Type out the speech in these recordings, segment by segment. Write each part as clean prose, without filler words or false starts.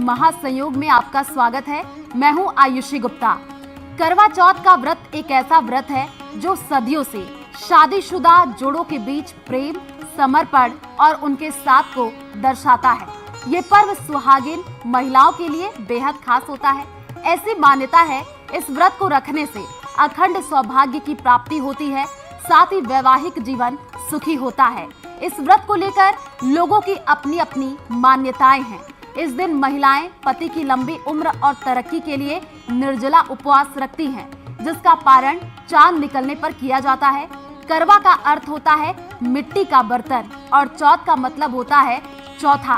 महासंयोग में आपका स्वागत है। मैं हूं आयुषी गुप्ता। करवा चौथ का व्रत एक ऐसा व्रत है जो सदियों से शादीशुदा जोड़ों के बीच प्रेम, समर्पण और उनके साथ को दर्शाता है। ये पर्व सुहागिन महिलाओं के लिए बेहद खास होता है। ऐसी मान्यता है, इस व्रत को रखने से अखंड सौभाग्य की प्राप्ति होती है, साथ ही वैवाहिक जीवन सुखी होता है। इस व्रत को लेकर लोगों की अपनी अपनी मान्यताएं हैं। इस दिन महिलाएं पति की लंबी उम्र और तरक्की के लिए निर्जला उपवास रखती हैं, जिसका पारण चांद निकलने पर किया जाता है। करवा का अर्थ होता है मिट्टी का बर्तन और चौथ का मतलब होता है चौथा।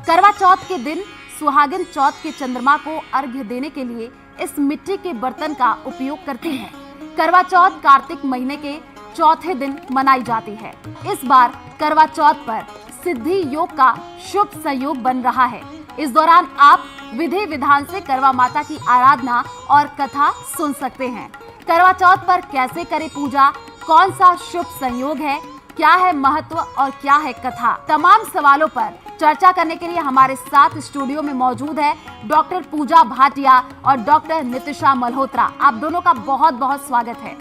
करवा चौथ के दिन सुहागिन चौथ के चंद्रमा को अर्घ्य देने के लिए इस मिट्टी के बर्तन का उपयोग करती हैं। करवा चौथ कार्तिक महीने के चौथे दिन मनाई जाती है। इस बार करवा चौथ पर सिद्धि योग का शुभ संयोग बन रहा है। इस दौरान आप विधि विधान से करवा माता की आराधना और कथा सुन सकते हैं। करवा चौथ पर कैसे करें पूजा, कौन सा शुभ संयोग है, क्या है महत्व और क्या है कथा, तमाम सवालों पर चर्चा करने के लिए हमारे साथ स्टूडियो में मौजूद है डॉक्टर पूजा भाटिया और डॉक्टर नितिशा मल्होत्रा। आप दोनों का बहुत बहुत स्वागत है।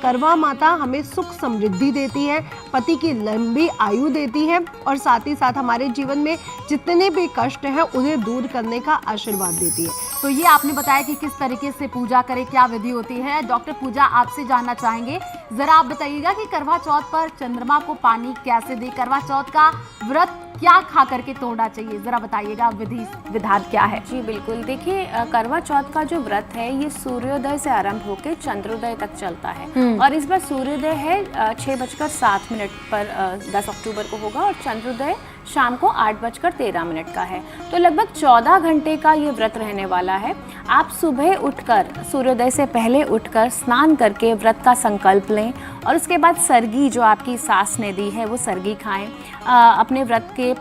करवा माता हमें सुख समृद्धि देती है, पति की लंबी आयु देती है और साथ ही साथ हमारे जीवन में जितने भी कष्ट हैं उन्हें दूर करने का आशीर्वाद देती है। तो ये आपने बताया कि किस तरीके से पूजा करें, क्या विधि होती है। डॉक्टर पूजा, आपसे जानना चाहेंगे, जरा आप बताइएगा कि करवा चौथ पर चंद्रमा को पानी कैसे दे, करवा चौथ का व्रत क्या खा करके तोड़ना चाहिए, जरा बताइएगा विधि विधान क्या है। जी बिल्कुल, देखिए करवा चौथ का जो व्रत है ये सूर्योदय से आरंभ होकर चंद्रोदय तक चलता है और इस बार सूर्योदय है 6:07 पर 10 अक्टूबर को होगा और चंद्रोदय शाम को 8:13 का है। तो लगभग 14 घंटे का ये व्रत रहने वाला है। आप सुबह उठकर, सूर्योदय से पहले उठकर स्नान करके व्रत का संकल्प लें और उसके बाद सरगी जो आपकी सास ने दी है वो सरगी खाएं। अपने व्रत के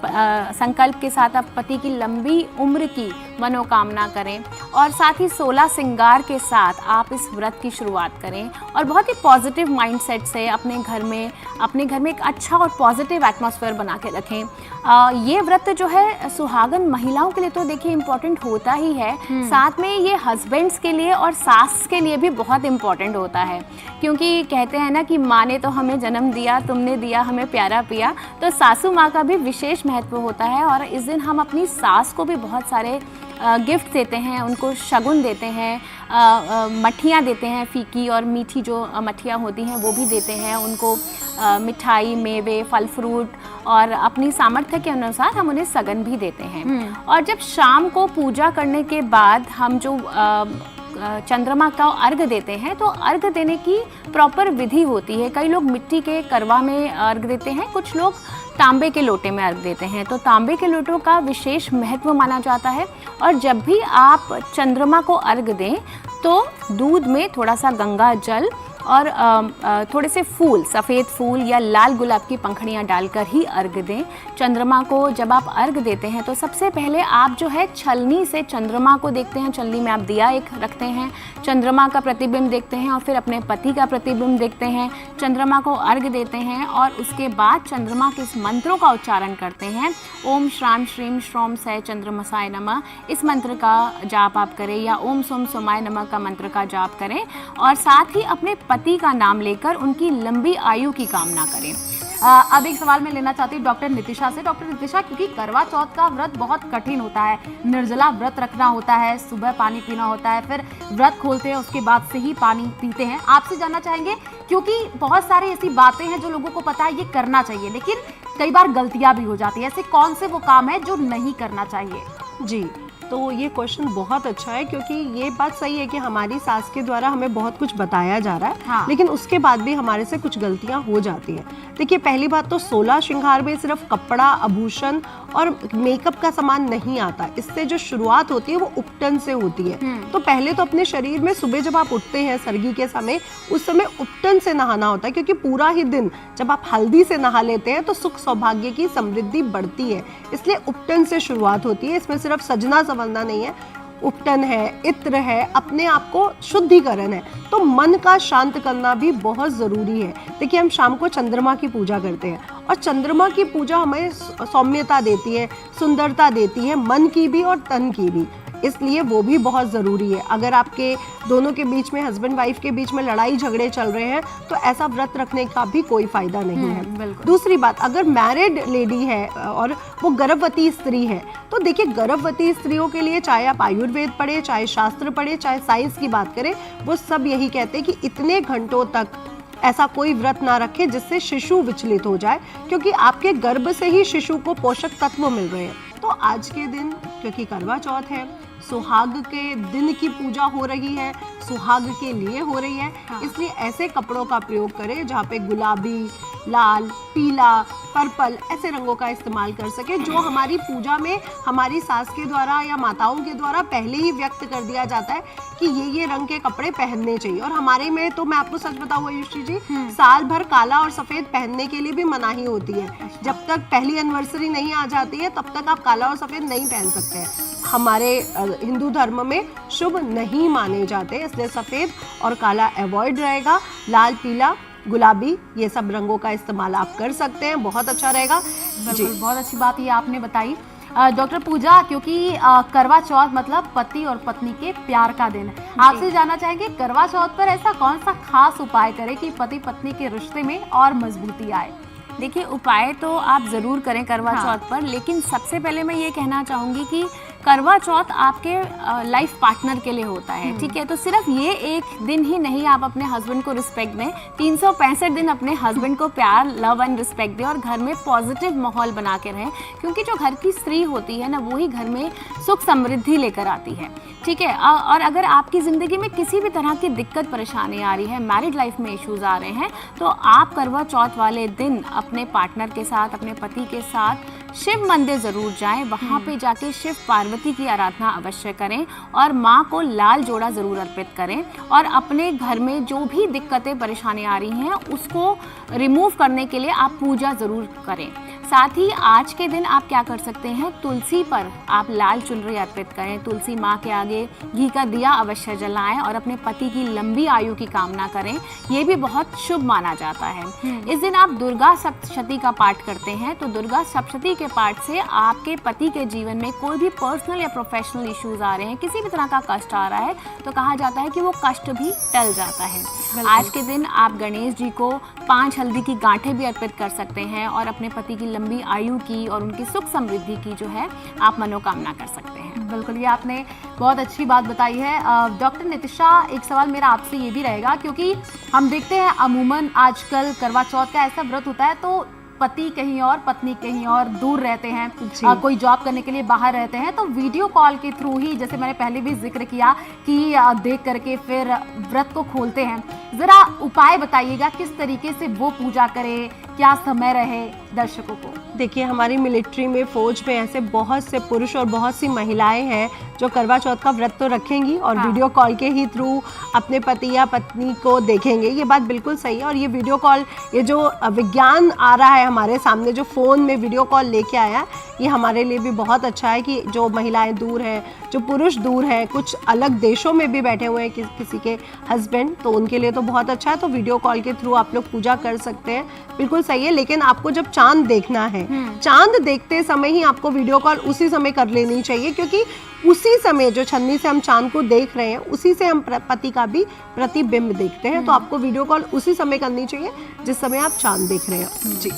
संकल्प के साथ आप पति की लंबी उम्र की मनोकामना करें और साथ ही 16 श्रृंगार के साथ आप इस व्रत की शुरुआत करें और बहुत ही पॉजिटिव माइंडसेट से अपने घर में एक अच्छा और पॉजिटिव एटमॉस्फेयर बना के रखें। ये व्रत जो है सुहागन महिलाओं के लिए तो देखिए इम्पोर्टेंट होता ही है, साथ में ये हस्बैंड्स के लिए और सास के लिए भी बहुत इम्पोर्टेंट होता है, क्योंकि कहते हैं ना कि माँ ने तो हमें जन्म दिया, तुमने दिया हमें प्यारा पिया, तो सासू माँ का भी विशेष महत्व होता है। और इस दिन हम अपनी सास को भी बहुत सारे गिफ्ट देते हैं, उनको शगुन देते हैं, मठियाँ देते हैं, फीकी और मीठी जो मठियाँ होती हैं वो भी देते हैं उनको, मिठाई, मेवे, फल फ्रूट और अपनी सामर्थ्य के अनुसार हम उन्हें सगन भी देते हैं। और जब शाम को पूजा करने के बाद हम जो चंद्रमा का अर्घ देते हैं तो अर्घ देने की प्रॉपर विधि होती है। कई लोग मिट्टी के करवा में अर्घ देते हैं, कुछ लोग तांबे के लोटे में अर्घ देते हैं। तो तांबे के लोटों का विशेष महत्व माना जाता है और जब भी आप चंद्रमा को अर्घ दें तो दूध में थोड़ा सा गंगा जल और थोड़े से फूल, सफ़ेद फूल या लाल गुलाब की पंखुड़ियाँ डालकर ही अर्घ दें। चंद्रमा को जब आप अर्घ देते हैं तो सबसे पहले आप जो है छलनी से चंद्रमा को देखते हैं, छलनी में आप दिया एक रखते हैं, चंद्रमा का प्रतिबिंब देखते हैं और फिर अपने पति का प्रतिबिंब देखते हैं, चंद्रमा को अर्घ देते हैं और उसके बाद चंद्रमा के इस मंत्रों का उच्चारण करते हैं। ओम श्राम श्रीम श्रोम सै चंद्रमसाय नमः, इस मंत्र का जाप आप करें या ओम सोम सोमाय नमः का मंत्र का जाप करें और साथ ही अपने पति का नाम लेकर उनकी लंबी आयु की कामना करें। अब एक सवाल मैं लेना चाहती हूँ डॉक्टर नितिशा से। डॉक्टर नितिशा, क्योंकि करवा चौथ का व्रत बहुत कठिन होता है, निर्जला व्रत रखना होता है, सुबह पानी पीना होता है, फिर व्रत खोलते हैं उसके बाद से ही पानी पीते हैं। आपसे जानना चाहेंगे, क्योंकि बहुत सारी ऐसी बातें हैं जो लोगों को पता है ये करना चाहिए, लेकिन कई बार गलतियां भी हो जाती है, ऐसे कौन से वो काम है जो नहीं करना चाहिए? जी, तो ये क्वेश्चन बहुत अच्छा है, क्योंकि ये बात सही है कि हमारी सास के द्वारा हमें बहुत कुछ बताया जा रहा है। हाँ। लेकिन उसके बाद भी हमारे से कुछ गलतियां हो जाती हैं। देखिए, पहली बात तो 16 श्रृंगार में सिर्फ कपड़ा, आभूषण और मेकअप का सामान नहीं आता। इससे जो शुरुआत होती है वो उपटन से होती है। तो पहले तो अपने शरीर में सुबह जब आप उठते हैं सरगी के समय, उस समय उपटन से नहाना होता है, क्योंकि पूरा ही दिन जब आप हल्दी से नहा लेते हैं तो सुख सौभाग्य की समृद्धि बढ़ती है, इसलिए उपटन से शुरुआत होती है। इसमें सिर्फ सजना संवरना नहीं है, उपटन है, इत्र है, अपने आप को शुद्धिकरण है, तो मन का शांत करना भी बहुत ज़रूरी है। देखिए, हम शाम को चंद्रमा की पूजा करते हैं और चंद्रमा की पूजा हमें सौम्यता देती है, सुंदरता देती है, मन की भी और तन की भी, इसलिए वो भी बहुत ज़रूरी है। अगर आपके दोनों के बीच में, हस्बैंड वाइफ के बीच में लड़ाई झगड़े चल रहे हैं तो ऐसा व्रत रखने का भी कोई फ़ायदा नहीं है। दूसरी बात, अगर मैरिड लेडी है और वो गर्भवती स्त्री है तो देखिए, गर्भवती स्त्रियों के लिए चाहे आप आयुर्वेद पढ़े, चाहे शास्त्र पढ़े, चाहे साइंस की बात करें, वो सब यही कहते हैं कि इतने घंटों तक ऐसा कोई व्रत ना रखें जिससे शिशु विचलित हो जाए, क्योंकि आपके गर्भ से ही शिशु को पोषक तत्व मिल रहे हैं। तो आज के दिन, क्योंकि करवा चौथ है, सुहाग के दिन की पूजा हो रही है, सुहाग के लिए हो रही है, इसलिए ऐसे कपड़ों का प्रयोग करें जहाँ पे गुलाबी, लाल, पीला, पर्पल ऐसे रंगों का इस्तेमाल कर सके, जो हमारी पूजा में हमारी सास के द्वारा या माताओं के द्वारा पहले ही व्यक्त कर दिया जाता है कि ये रंग के कपड़े पहनने चाहिए। और हमारे में तो मैं आपको सच बताऊं आयुषी जी, साल भर काला और सफेद पहनने के लिए भी मनाही होती है। जब तक पहली एनिवर्सरी नहीं आ जाती है तब तक आप काला और सफेद नहीं पहन सकते हैं। हमारे हिंदू धर्म में शुभ नहीं माने जाते, इसलिए सफेद और काला अवॉइड रहेगा। लाल, पीला, गुलाबी ये सब रंगों का इस्तेमाल आप कर सकते हैं, बहुत अच्छा रहेगा जी। बहुत अच्छी बात ये आपने बताई डॉक्टर पूजा, क्योंकि करवा चौथ मतलब पति और पत्नी के प्यार का दिन है। आपसे जानना चाहेंगे, करवा चौथ पर ऐसा कौन सा खास उपाय करें कि पति पत्नी के रिश्ते में और मजबूती आए? देखिए, उपाय तो आप ज़रूर करें करवा चौथ पर, लेकिन सबसे पहले मैं ये कहना चाहूँगी कि करवा चौथ आपके लाइफ पार्टनर के लिए होता है, ठीक है। तो सिर्फ ये एक दिन ही नहीं आप अपने हस्बैंड को रिस्पेक्ट दें, 365 दिन अपने हस्बैंड को प्यार, लव एंड रिस्पेक्ट दें और घर में पॉजिटिव माहौल बना के रहें, क्योंकि जो घर की स्त्री होती है ना, वो ही घर में सुख समृद्धि लेकर आती है, ठीक है। और अगर आपकी ज़िंदगी में किसी भी तरह की दिक्कत परेशानी आ रही है, मैरिड लाइफ में इश्यूज़ आ रहे हैं, तो आप करवा चौथ वाले दिन अपने पार्टनर के साथ, अपने पति के साथ शिव मंदिर ज़रूर जाएं, वहाँ पे जाके शिव पार्वती की आराधना अवश्य करें और माँ को लाल जोड़ा ज़रूर अर्पित करें, और अपने घर में जो भी दिक्कतें परेशानी आ रही हैं उसको रिमूव करने के लिए आप पूजा ज़रूर करें। साथ ही आज के दिन आप क्या कर सकते हैं, तुलसी पर आप लाल चुनरी अर्पित करें, तुलसी माँ के आगे घी का दिया अवश्य जलाएं और अपने पति की लंबी आयु की कामना करें, ये भी बहुत शुभ माना जाता है। इस दिन आप दुर्गा सप्तशती का पाठ करते हैं, तो दुर्गा सप्तशती के पाठ से आपके पति के जीवन में कोई भी पर्सनल या प्रोफेशनल इश्यूज आ रहे हैं, किसी भी तरह का कष्ट आ रहा है, तो कहा जाता है कि वो कष्ट भी टल जाता है। आज के दिन आप गणेश जी को 5 हल्दी की गांठें भी अर्पित कर सकते हैं और अपने पति की लंबी आयु की और उनकी सुख समृद्धि की जो है आप मनोकामना कर सकते हैं। बिल्कुल, ये आपने बहुत अच्छी बात बताई है। डॉक्टर नितिशा, एक सवाल मेरा आपसे ये भी रहेगा, क्योंकि हम देखते हैं अमूमन आजकल करवा चौथ का ऐसा व्रत होता है तो पति कहीं और, पत्नी कहीं और दूर रहते हैं, कोई जॉब करने के लिए बाहर रहते हैं, तो वीडियो कॉल के थ्रू ही, जैसे मैंने पहले भी जिक्र किया कि देख करके फिर व्रत को खोलते हैं। ज़रा उपाय बताइएगा किस तरीके से वो पूजा करें, क्या समय रहे दर्शकों को? देखिए, हमारी मिलिट्री में, फौज में ऐसे बहुत से पुरुष और बहुत सी महिलाएं हैं जो करवा चौथ का व्रत तो रखेंगी और वीडियो कॉल के ही थ्रू अपने पति या पत्नी को देखेंगे। ये बात बिल्कुल सही है। और ये वीडियो कॉल, ये जो विज्ञान आ रहा है हमारे सामने, जो फ़ोन में वीडियो कॉल लेके आया, ये हमारे लिए भी बहुत अच्छा है कि जो महिलाएं दूर हैं, जो पुरुष दूर हैं, कुछ अलग देशों में भी बैठे हुए हैं किसी के हस्बैंड, तो उनके लिए तो बहुत अच्छा है। तो वीडियो कॉल के थ्रू आप लोग पूजा कर सकते हैं, बिल्कुल सही है। लेकिन आपको जब चांद देखना है, चांद देखते समय ही आपको वीडियो कॉल उसी समय कर लेनी चाहिए, क्योंकि उसी समय जो छन्नी से हम चांद को देख रहे हैं, उसी से हम पति का भी प्रतिबिंब देखते हैं। तो आपको वीडियो कॉल उसी समय करनी चाहिए जिस समय आप चांद देख रहे हैं जी।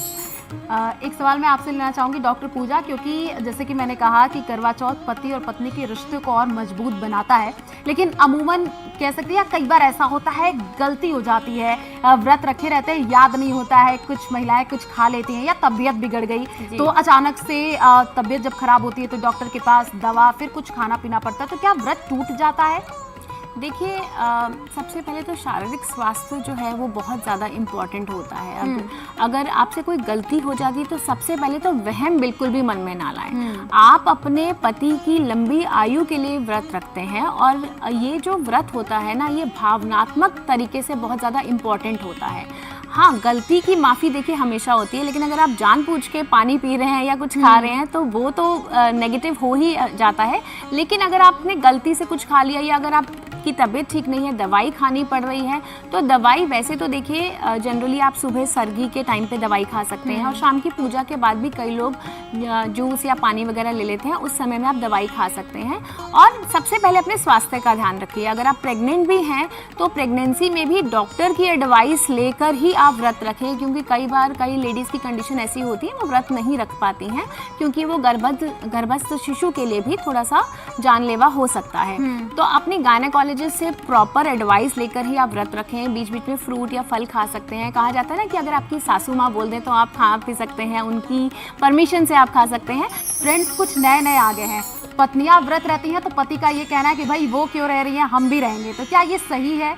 एक सवाल मैं आपसे लेना चाहूँगी डॉक्टर पूजा, क्योंकि जैसे कि मैंने कहा कि करवा चौथ पति और पत्नी के रिश्ते को और मजबूत बनाता है, लेकिन अमूमन कह सकते हैं कई बार ऐसा होता है, गलती हो जाती है, व्रत रखे रहते हैं, याद नहीं होता है, कुछ महिलाएं कुछ खा लेती हैं या तबीयत बिगड़ गई, तो अचानक से तबीयत जब खराब होती है तो डॉक्टर के पास दवा, फिर कुछ खाना पीना पड़ता है, तो क्या व्रत टूट जाता है? देखिए, सबसे पहले तो शारीरिक स्वास्थ्य जो है वो बहुत ज़्यादा इम्पॉर्टेंट होता है। अगर आपसे कोई गलती हो जाती तो सबसे पहले तो वहम बिल्कुल भी मन में ना लाएं। आप अपने पति की लंबी आयु के लिए व्रत रखते हैं, और ये जो व्रत होता है ना, ये भावनात्मक तरीके से बहुत ज़्यादा इम्पॉर्टेंट होता है। हाँ, गलती की माफ़ी देखिए हमेशा होती है, लेकिन अगर आप जानबूझ के पानी पी रहे हैं या कुछ खा रहे हैं तो वो तो नेगेटिव हो ही जाता है। लेकिन अगर आपने गलती से कुछ खा लिया, या अगर आप आपकी तबीयत ठीक नहीं है, दवाई खानी पड़ रही है, तो दवाई वैसे तो देखिए जनरली आप सुबह सर्गी के टाइम पे दवाई खा सकते हैं और शाम की पूजा के बाद भी कई लोग जूस या पानी वगैरह ले लेते हैं, उस समय में आप दवाई खा सकते हैं। और सबसे पहले अपने स्वास्थ्य का ध्यान रखिए। अगर आप प्रेग्नेंट भी हैं तो प्रेगनेंसी में भी डॉक्टर की एडवाइस लेकर ही आप व्रत रखें, क्योंकि कई बार कई लेडीज़ की कंडीशन ऐसी होती है वो व्रत नहीं रख पाती हैं, क्योंकि वो गर्भस्थ शिशु के लिए भी थोड़ा सा जानलेवा हो सकता है। तो अपनी गायनेकोलॉजिस्ट से प्रॉपर एडवाइस लेकर ही आप व्रत रखें। बीच बीच में फ्रूट या फल खा सकते हैं। कहा जाता है ना कि अगर आपकी सासू माँ बोल दें तो आप खा पी सकते हैं, उनकी परमिशन से आप खा सकते हैं। फ्रेंड्स, कुछ नए आ गए हैं। पत्नियां व्रत रहती हैं तो पति का ये कहना है कि भाई वो क्यों रह रही हैं, हम भी रहेंगे, तो क्या ये सही है?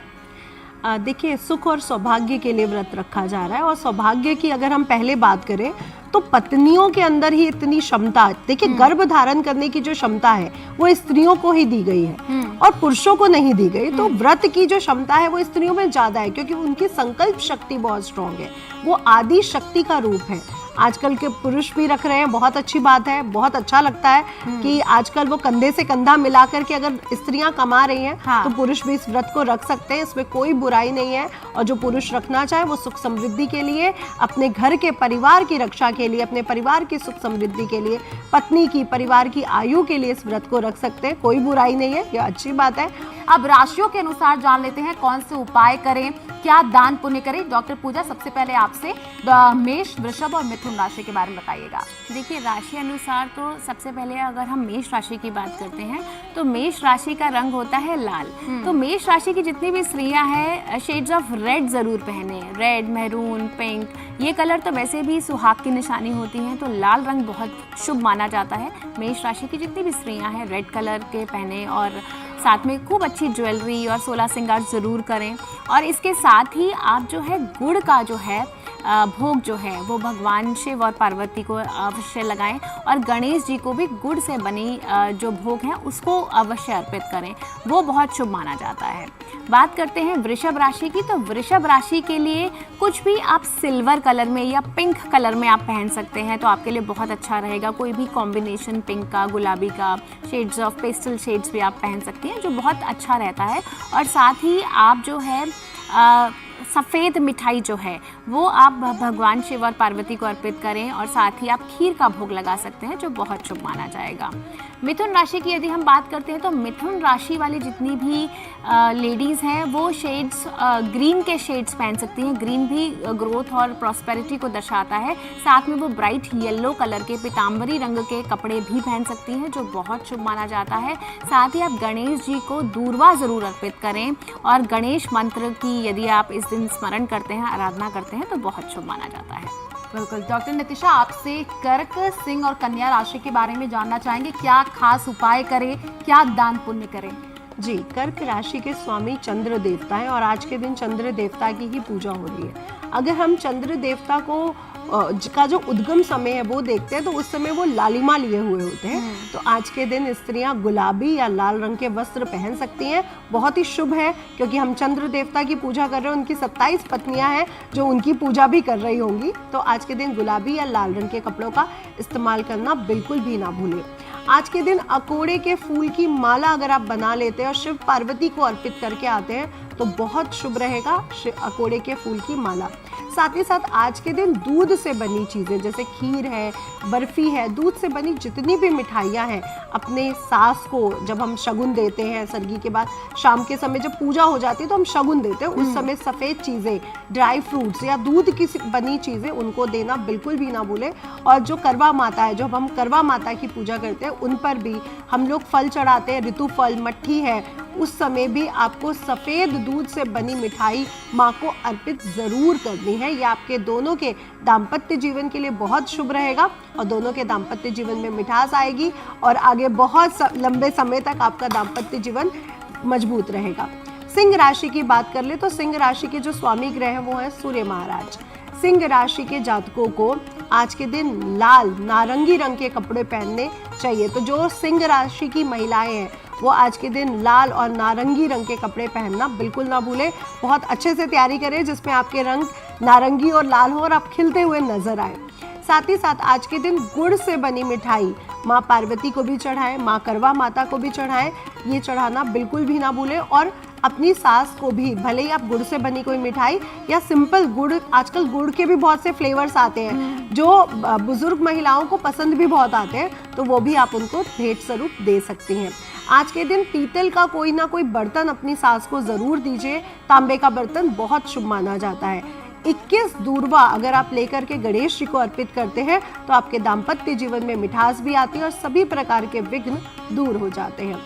देखिए, सुख और सौभाग्य के लिए व्रत रखा जा रहा है, और सौभाग्य की अगर हम पहले बात करें तो पत्नियों के अंदर ही इतनी क्षमता, देखिए गर्भ धारण करने की जो क्षमता है वो स्त्रियों को ही दी गई है और पुरुषों को नहीं दी गई। तो व्रत की जो क्षमता है वो स्त्रियों में ज्यादा है, क्योंकि उनकी संकल्प शक्ति बहुत स्ट्रांग है, वो आदि शक्ति का रूप है। आजकल के पुरुष भी रख रहे हैं, बहुत अच्छी बात है, बहुत अच्छा लगता है कि आजकल वो कंधे से कंधा मिलाकर के अगर स्त्रियां कमा रही हैं तो पुरुष भी इस व्रत को रख सकते हैं, इसमें कोई बुराई नहीं है। और जो पुरुष रखना चाहे वो सुख समृद्धि के लिए, अपने घर के परिवार की रक्षा के लिए, अपने परिवार की सुख समृद्धि के लिए, पत्नी की परिवार की आयु के लिए इस व्रत को रख सकते हैं, कोई बुराई नहीं है, ये अच्छी बात है। अब राशियों के अनुसार जान लेते हैं कौन से उपाय करें, क्या दान पुण्य करें। डॉक्टर पूजा, सबसे पहले आपसे मेष, वृषभ और मिथुन राशि के बारे में बताइएगा। देखिए, राशि अनुसार तो सबसे पहले अगर हम मेष राशि की बात करते हैं तो मेष राशि का रंग होता है लाल। तो मेष राशि की जितनी भी स्त्रियां हैं शेड्स ऑफ रेड जरूर पहने। रेड, मैरून, पिंक, ये कलर तो वैसे भी सुहाग की निशानी होती हैं, तो लाल रंग बहुत शुभ माना जाता है। मेष राशि की जितनी भी स्त्रियां हैं रेड कलर के पहने और साथ में खूब अच्छी ज्वेलरी और 16 श्रृंगार ज़रूर करें। और इसके साथ ही आप जो है गुड़ का जो है भोग जो है वो भगवान शिव और पार्वती को अवश्य लगाएं, और गणेश जी को भी गुड़ से बनी जो भोग है उसको अवश्य अर्पित करें, वो बहुत शुभ माना जाता है। बात करते हैं वृषभ राशि की, तो वृषभ राशि के लिए कुछ भी आप सिल्वर कलर में या पिंक कलर में आप पहन सकते हैं, तो आपके लिए बहुत अच्छा रहेगा। कोई भी कॉम्बिनेशन पिंक का, गुलाबी का, शेड्स ऑफ पेस्टल शेड्स भी आप पहन सकती हैं, जो बहुत अच्छा रहता है। और साथ ही आप जो है सफ़ेद मिठाई जो है वो आप भगवान शिव और पार्वती को अर्पित करें, और साथ ही आप खीर का भोग लगा सकते हैं, जो बहुत शुभ माना जाएगा। मिथुन राशि की यदि हम बात करते हैं तो मिथुन राशि वाली जितनी भी लेडीज़ हैं वो शेड्स ग्रीन के शेड्स पहन सकती हैं। ग्रीन भी ग्रोथ और प्रॉस्पेरिटी को दर्शाता है। साथ में वो ब्राइट येलो कलर के पीताम्बरी रंग के कपड़े भी पहन सकती हैं, जो बहुत शुभ माना जाता है। साथ ही आप गणेश जी को दूर्वा ज़रूर अर्पित करें, और गणेश मंत्र की यदि आप इस दिन स्मरण करते हैं, आराधना करते हैं, तो बहुत शुभ माना जाता है। बिल्कुल। डॉक्टर नितिशा, आपसे कर्क, सिंह और कन्या राशि के बारे में जानना चाहेंगे। क्या खास उपाय करें, क्या दान पुण्य करें? जी, कर्क राशि के स्वामी चंद्र देवता हैं और आज के दिन चंद्र देवता की ही पूजा हो रही है। अगर हम चंद्र देवता को का जो उद्गम समय है वो देखते हैं तो उस समय वो लालिमा लिए हुए होते हैं। तो आज के दिन स्त्रियां गुलाबी या लाल रंग के वस्त्र पहन सकती हैं, बहुत ही शुभ है, क्योंकि हम चंद्र देवता की पूजा कर रहे हैं। उनकी 27 पत्नियां हैं जो उनकी पूजा भी कर रही होंगी, तो आज के दिन गुलाबी या लाल रंग के कपड़ों का इस्तेमाल करना बिल्कुल भी ना भूलें। आज के दिन अकोड़े के फूल की माला अगर आप बना लेते हैं और शिव पार्वती को अर्पित करके आते हैं तो बहुत शुभ रहेगा अकोड़े के फूल की माला। साथ ही साथ आज के दिन दूध से बनी चीज़ें जैसे खीर है, बर्फ़ी है, दूध से बनी जितनी भी मिठाइयाँ हैं, अपने सास को जब हम शगुन देते हैं, सर्गी के बाद शाम के समय जब पूजा हो जाती है तो हम शगुन देते हैं, उस समय सफ़ेद चीज़ें, ड्राई फ्रूट्स या दूध की बनी चीज़ें उनको देना बिल्कुल भी ना भूलें। और जो करवा माता है, जब हम करवा माता की पूजा करते हैं उन पर भी हम लोग फल चढ़ाते हैं, ऋतु फल, मट्ठी है, उस समय भी आपको सफ़ेद दूध से बनी मिठाई माँ को अर्पित ज़रूर करनी है। यह आपके दोनों के दाम्पत्य जीवन के लिए बहुत शुभ रहेगा और दोनों के दाम्पत्य जीवन में मिठास आएगी और आगे बहुत लंबे समय तक आपका दाम्पत्य जीवन मजबूत रहेगा। सिंह राशि की बात कर ले तो सिंह राशि के जो स्वामी ग्रह हैं वो हैं सूर्य महाराज। सिंह राशि के जातकों को आज के दिन लाल, नारंगी रंग के कपड़े पहनने चाहिए। तो जो सिंह राशि की महिलाएं हैं वो आज के दिन लाल और नारंगी रंग के कपड़े पहनना बिल्कुल ना भूलें। बहुत अच्छे से तैयारी करें जिसमें आपके रंग नारंगी और लाल हो और आप खिलते हुए नजर आए। साथ ही साथ आज के दिन गुड़ से बनी मिठाई माँ पार्वती को भी चढ़ाएं, माँ करवा माता को भी चढ़ाएं। ये चढ़ाना बिल्कुल भी ना भूलें। और अपनी सास को भी, भले ही आप गुड़ से बनी कोई मिठाई या सिंपल गुड़, आजकल गुड़ के भी बहुत से फ्लेवर्स आते हैं जो बुजुर्ग महिलाओं को पसंद भी बहुत आते हैं, तो वो भी आप उनको भेंट स्वरूप दे सकती हैं। आज के दिन पीतल का कोई ना कोई बर्तन अपनी सास को जरूर दीजिए। तांबे का बर्तन बहुत शुभ माना जाता है। 21 दूर्वा अगर आप लेकर के गणेश जी को अर्पित करते हैं तो आपके दाम्पत्य जीवन में मिठास भी आती है और सभी प्रकार के विघ्न दूर हो जाते हैं।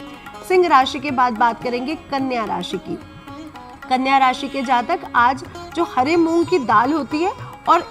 सिंह राशि के बाद बात करेंगे कन्या राशि की। कन्या राशि के जातक आज जो हरे मूंग की दाल होती है, और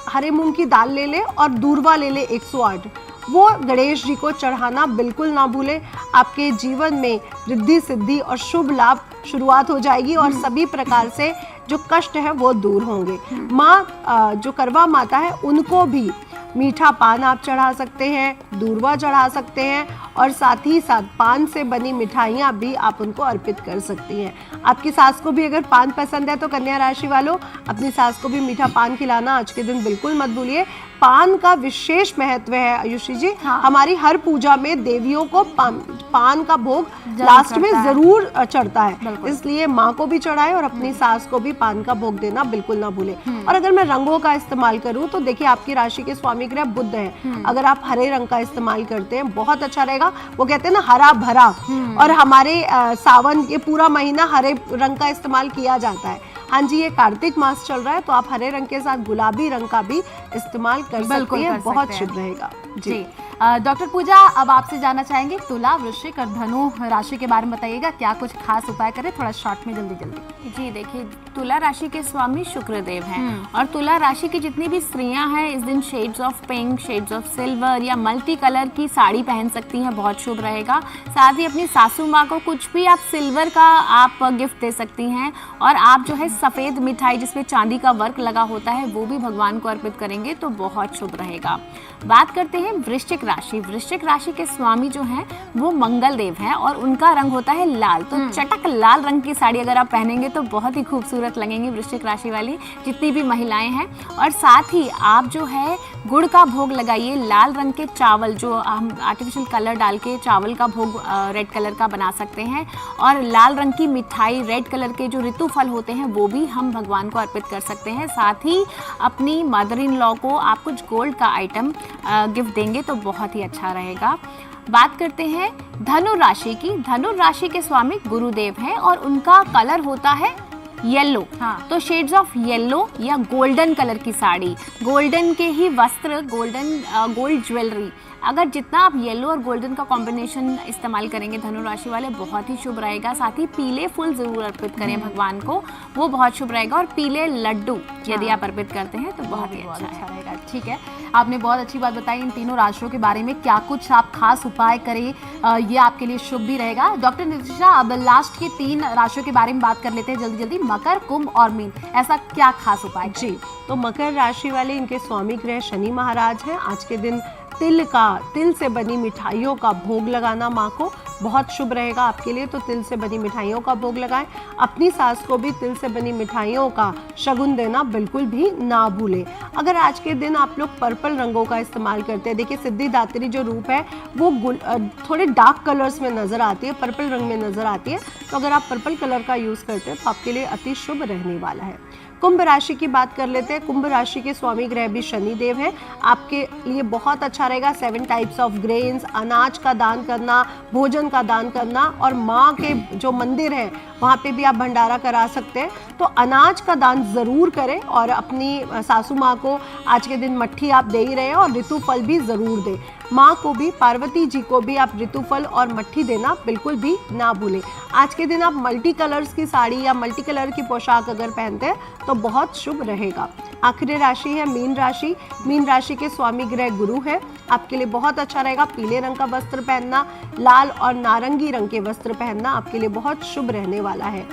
हरे मूंग की दाल ले ले और दूर्वा ले ले 108, वो गणेश जी को चढ़ाना बिल्कुल ना भूलें। आपके जीवन में रिद्धि सिद्धि और शुभ लाभ शुरुआत हो जाएगी और सभी प्रकार से जो कष्ट है वो दूर होंगे। माँ जो करवा माता है उनको भी मीठा पान आप चढ़ा सकते हैं, दूर्वा चढ़ा सकते हैं, और साथ ही साथ पान से बनी मिठाइयाँ भी आप उनको अर्पित कर सकती हैं। आपकी सास को भी अगर पान पसंद है तो कन्या राशि वालों, अपनी सास को भी मीठा पान खिलाना आज के दिन बिल्कुल मत भूलिए। पान का विशेष महत्व है आयुषी जी। हाँ। हमारी हर पूजा में देवियों को पान का भोग लास्ट में जरूर चढ़ता है, इसलिए माँ को भी चढ़ाए और अपनी सास को भी पान का भोग देना बिल्कुल ना भूले। और अगर मैं रंगों का इस्तेमाल करूँ तो देखिए, आपकी राशि के स्वामी ग्रह बुध है। अगर आप हरे रंग का इस्तेमाल करते हैं बहुत अच्छा रहेगा। वो कहते हैं ना हरा भरा, और हमारे सावन ये पूरा महीना हरे रंग का इस्तेमाल किया जाता है। हाँ जी, ये कार्तिक मास चल रहा है तो आप हरे रंग के साथ गुलाबी रंग का भी इस्तेमाल कर सकते हैं, बहुत शुभ रहेगा जी। डॉक्टर पूजा, अब आपसे जानना चाहेंगे तुला, वृश्चिक और धनु राशि के बारे में बताइएगा, क्या कुछ खास उपाय करें, थोड़ा शॉर्ट में जल्दी जल्दी। जी देखिए, तुला राशि के स्वामी शुक्रदेव हैं और तुला राशि की जितनी भी स्त्रियां हैं इस दिन shades of pink, shades of silver या मल्टी कलर की साड़ी पहन सकती हैं, बहुत शुभ रहेगा। साथ ही अपनी सासू माँ को कुछ भी आप सिल्वर का आप गिफ्ट दे सकती हैं, और आप जो है सफ़ेद मिठाई जिसमें चांदी का वर्क लगा होता है वो भी भगवान को अर्पित करेंगे तो बहुत शुभ रहेगा। बात करते हैं वृश्चिक राशि। वृश्चिक राशि के स्वामी जो हैं वो मंगल देव हैं और उनका रंग होता है लाल, तो चटक लाल रंग की साड़ी अगर आप पहनेंगे तो बहुत ही खूबसूरत लगेंगी वृश्चिक राशि वाली जितनी भी महिलाएं हैं। और साथ ही आप जो है गुड़ का भोग लगाइए, लाल रंग के चावल जो हम आर्टिफिशियल कलर डाल के चावल का भोग रेड कलर का बना सकते हैं, और लाल रंग की मिठाई, रेड कलर के जो ऋतु फल होते हैं वो भी हम भगवान को अर्पित कर सकते हैं। साथ ही अपनी मदर इन लॉ को आप कुछ गोल्ड का आइटम गिफ्ट देंगे तो बहुत ही अच्छा रहेगा। बात करते हैं धनु राशि की। धनु राशि के स्वामी गुरुदेव हैं और उनका कलर होता है येलो। हाँ। तो शेड्स ऑफ येलो या गोल्डन कलर की साड़ी, गोल्डन के ही वस्त्र, गोल्ड ज्वेलरी, अगर जितना आप येलो और गोल्डन का कॉम्बिनेशन इस्तेमाल करेंगे धनु राशि वाले बहुत ही शुभ रहेगा। साथ ही पीले फूल जरूर अर्पित करें भगवान को, वो बहुत शुभ रहेगा। और पीले लड्डू यदि आप अर्पित करते हैं तो बहुत ही अच्छा रहेगा। ठीक है, आपने बहुत अच्छी बात बताई इन तीनों राशियों के बारे में, क्या कुछ आप खास उपाय करें ये आपके लिए शुभ भी रहेगा। डॉक्टर नितिशा, अब लास्ट की 3 राशियों के बारे में बात कर लेते हैं जल्दी जल्दी। मकर, कुंभ और मीन, ऐसा क्या खास उपाय? जी, तो मकर राशि वाले, इनके स्वामी ग्रह शनि महाराज हैं। आज के दिन तिल से बनी मिठाइयों का भोग लगाना माँ को बहुत शुभ रहेगा आपके लिए, तो तिल से बनी मिठाइयों का भोग लगाएं। अपनी सास को भी तिल से बनी मिठाइयों का शगुन देना बिल्कुल भी ना भूलें। अगर आज के दिन आप लोग पर्पल रंगों का इस्तेमाल करते हैं, देखिए सिद्धिदात्री जो रूप है वो थोड़े डार्क कलर्स में नजर आती है, पर्पल रंग में नजर आती है, तो अगर आप पर्पल कलर का यूज करते हैं तो आपके लिए अति शुभ रहने वाला है। कुंभ राशि की बात कर लेते हैं। कुंभ राशि के स्वामी ग्रह भी शनि देव हैं, आपके लिए बहुत अच्छा रहेगा। 7 टाइप्स ऑफ ग्रेन्स, अनाज का दान करना, भोजन का दान करना, और माँ के जो मंदिर है वहाँ पे भी आप भंडारा करा सकते हैं, तो अनाज का दान जरूर करें। और अपनी सासू माँ को आज के दिन मट्ठी आप दे ही रहे हैं, और ऋतु फल भी जरूर दें। माँ को भी, पार्वती जी को भी आप ऋतु फल और मट्ठी देना बिल्कुल भी ना भूलें। आज के दिन आप मल्टी कलर्स की साड़ी या मल्टी कलर की पोशाक अगर पहनते हैं तो बहुत शुभ रहेगा। आखिरी राशि है मीन राशि। मीन राशि के स्वामी ग्रह गुरु है, आपके लिए बहुत अच्छा रहेगा। पीले रंग का वस्त्र पहनना, लाल और नारंगी रंग के वस्त्र पहनना आपके लिए बहुत शुभ रहने वाला है।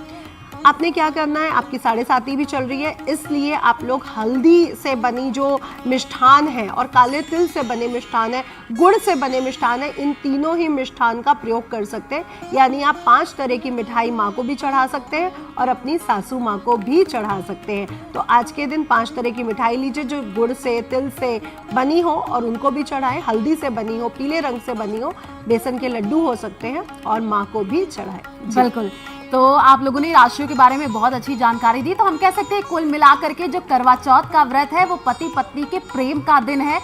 आपने क्या करना है, आपकी 7:30 भी चल रही है, इसलिए आप लोग हल्दी से बनी जो मिष्ठान है और काले तिल से बने मिष्ठान है, गुड़ से बने मिष्ठान है, इन तीनों ही मिष्ठान का प्रयोग कर सकते हैं। यानी आप 5 तरह की मिठाई माँ को भी चढ़ा सकते हैं और अपनी सासू माँ को भी चढ़ा सकते हैं। तो आज के दिन 5 तरह की मिठाई लीजिए जो गुड़ से, तिल से बनी हो और उनको भी चढ़ाएं, हल्दी से बनी हो, पीले रंग से बनी हो, बेसन के लड्डू हो सकते हैं और माँ को भी चढ़ाएं। बिल्कुल। तो आप लोगों ने राशियों के बारे में बहुत अच्छी जानकारी दी। तो हम कह सकते हैं कुल मिलाकर के जो करवा चौथ का व्रत है वो पति पत्नी के प्रेम का दिन है।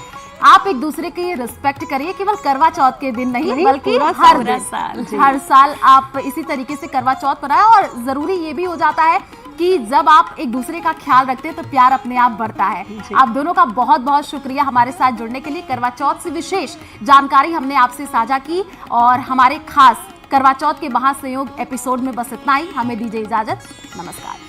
आप एक दूसरे की रिस्पेक्ट करिए, केवल करवा चौथ के दिन नहीं बल्कि हर साल आप इसी तरीके से करवा चौथ मनाएं। और जरूरी ये भी हो जाता है कि जब आप एक दूसरे का ख्याल रखते हैं तो प्यार अपने आप बढ़ता है। आप दोनों का बहुत बहुत शुक्रिया हमारे साथ जुड़ने के लिए। करवा चौथ से विशेष जानकारी हमने आपसे साझा की और हमारे खास करवा चौथ के महासंयोग एपिसोड में बस इतना ही। हमें दीजिए इजाजत। नमस्कार।